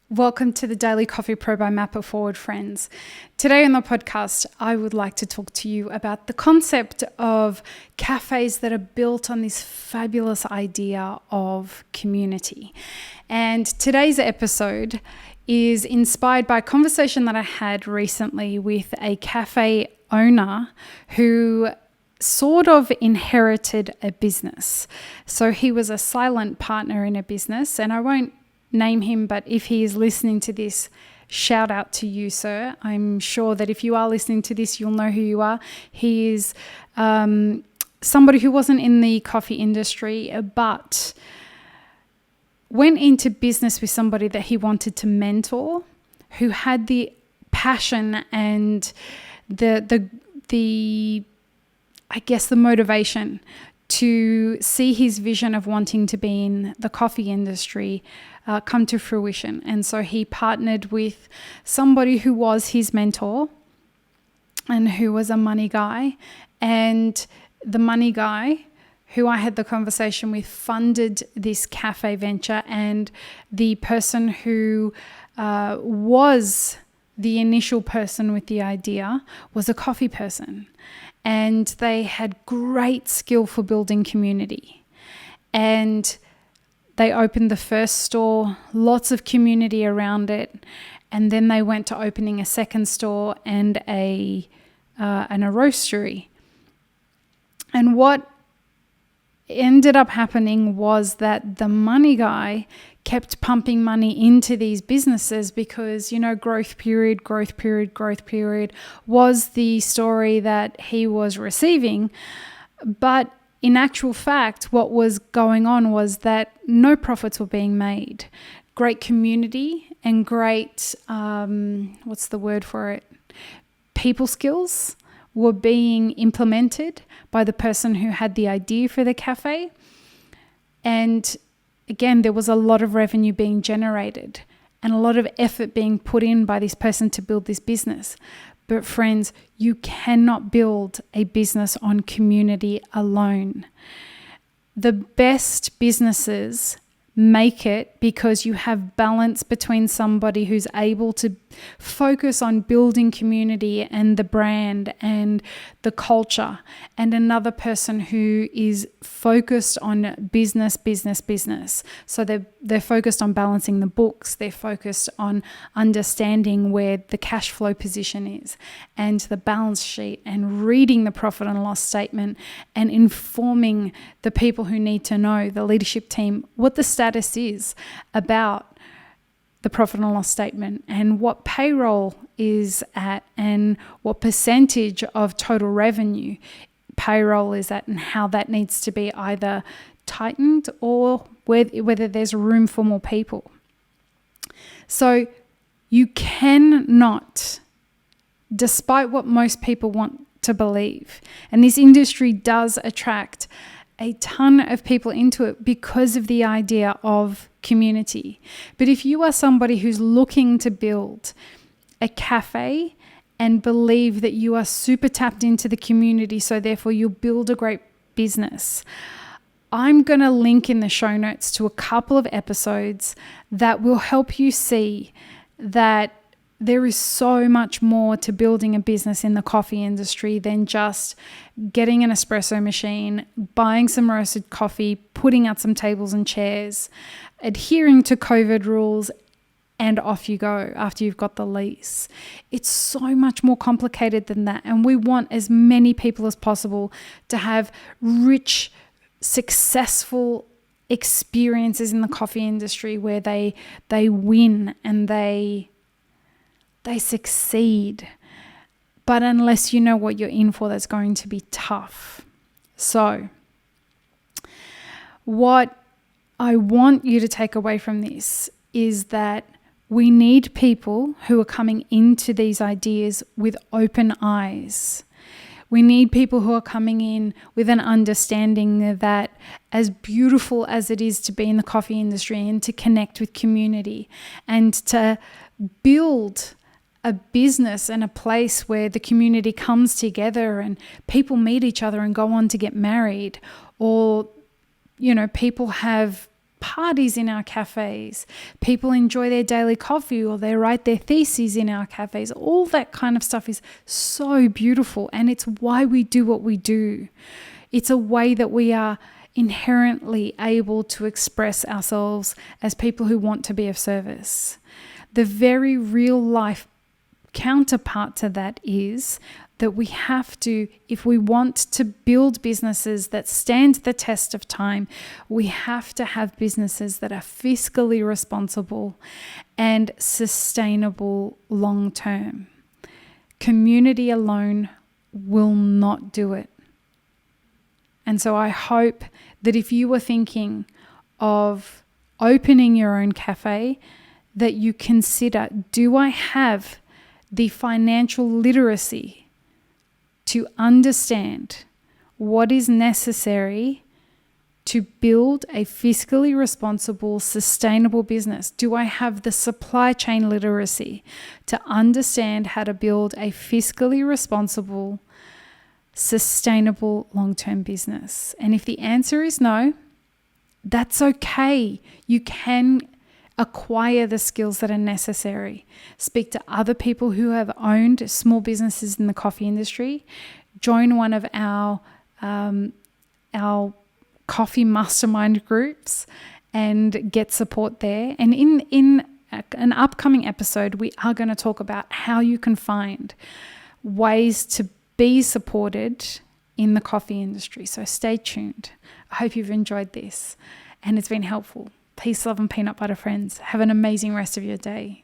Welcome to the Daily Coffee Pro by Mapper Forward, friends. Today on the podcast, I would like to talk to you about the concept of cafes that are built on this fabulous idea of community. And today's episode is inspired by a conversation that I had recently with a cafe owner who sort of inherited a business. So he was a silent partner in a business, and I won't name him, but if he is listening to this, shout out to you, sir. I'm sure that if you are listening to this, you'll know who you are. He is somebody who wasn't in the coffee industry, but went into business with somebody that he wanted to mentor, who had the passion and the motivation to see his vision of wanting to be in the coffee industry come to fruition. And so he partnered with somebody who was his mentor and who was a money guy. And the money guy who I had the conversation with funded this cafe venture, and the person who was the initial person with the idea was a coffee person. And they had great skill for building community. And they opened the first store, lots of community around it. And then they went to opening a second store and a roastery. And what ended up happening was that the money guy kept pumping money into these businesses because, growth period was the story that he was receiving. But in actual fact, what was going on was that no profits were being made. Great community and great, people skills were being implemented by the person who had the idea for the cafe. And again, there was a lot of revenue being generated and a lot of effort being put in by this person to build this business. But friends, you cannot build a business on community alone. The best businesses make it because you have balance between somebody who's able to focus on building community and the brand and the culture, and another person who is focused on business. So they're focused on balancing the books. They're focused on understanding where the cash flow position is and the balance sheet, and reading the profit and loss statement and informing the people who need to know, the leadership team, what the status is about the profit and loss statement and what payroll is at and what percentage of total revenue payroll is at, and how that needs to be either tightened or whether there's room for more people. So you cannot, despite what most people want to believe, and this industry does attract a ton of people into it because of the idea of community. But if you are somebody who's looking to build a cafe and believe that you are super tapped into the community, so therefore you'll build a great business, I'm going to link in the show notes to a couple of episodes that will help you see that there is so much more to building a business in the coffee industry than just getting an espresso machine, buying some roasted coffee, putting out some tables and chairs, adhering to COVID rules, and off you go after you've got the lease. It's so much more complicated than that. And we want as many people as possible to have rich, successful experiences in the coffee industry where they win and they succeed. But unless you know what you're in for, that's going to be tough. So what I want you to take away from this is that we need people who are coming into these ideas with open eyes. We need people who are coming in with an understanding that as beautiful as it is to be in the coffee industry and to connect with community and to build a business and a place where the community comes together and people meet each other and go on to get married, or, people have parties in our cafes. People enjoy their daily coffee, or they write their theses in our cafes. All that kind of stuff is so beautiful, and it's why we do what we do. It's a way that we are inherently able to express ourselves as people who want to be of service. The very real life counterpart to that is that we have to, if we want to build businesses that stand the test of time, we have to have businesses that are fiscally responsible and sustainable long term. Community alone will not do it. And so I hope that if you were thinking of opening your own cafe, that you consider, do I have the financial literacy to understand what is necessary to build a fiscally responsible, sustainable business? Do I have the supply chain literacy to understand how to build a fiscally responsible, sustainable, long-term business? And if the answer is no, that's okay. You can acquire the skills that are necessary. Speak to other people who have owned small businesses in the coffee industry. Join one of our coffee mastermind groups and get support there. And in an upcoming episode, we are going to talk about how you can find ways to be supported in the coffee industry. So stay tuned. I hope you've enjoyed this and it's been helpful. Peace, love, and peanut butter, friends. Have an amazing rest of your day.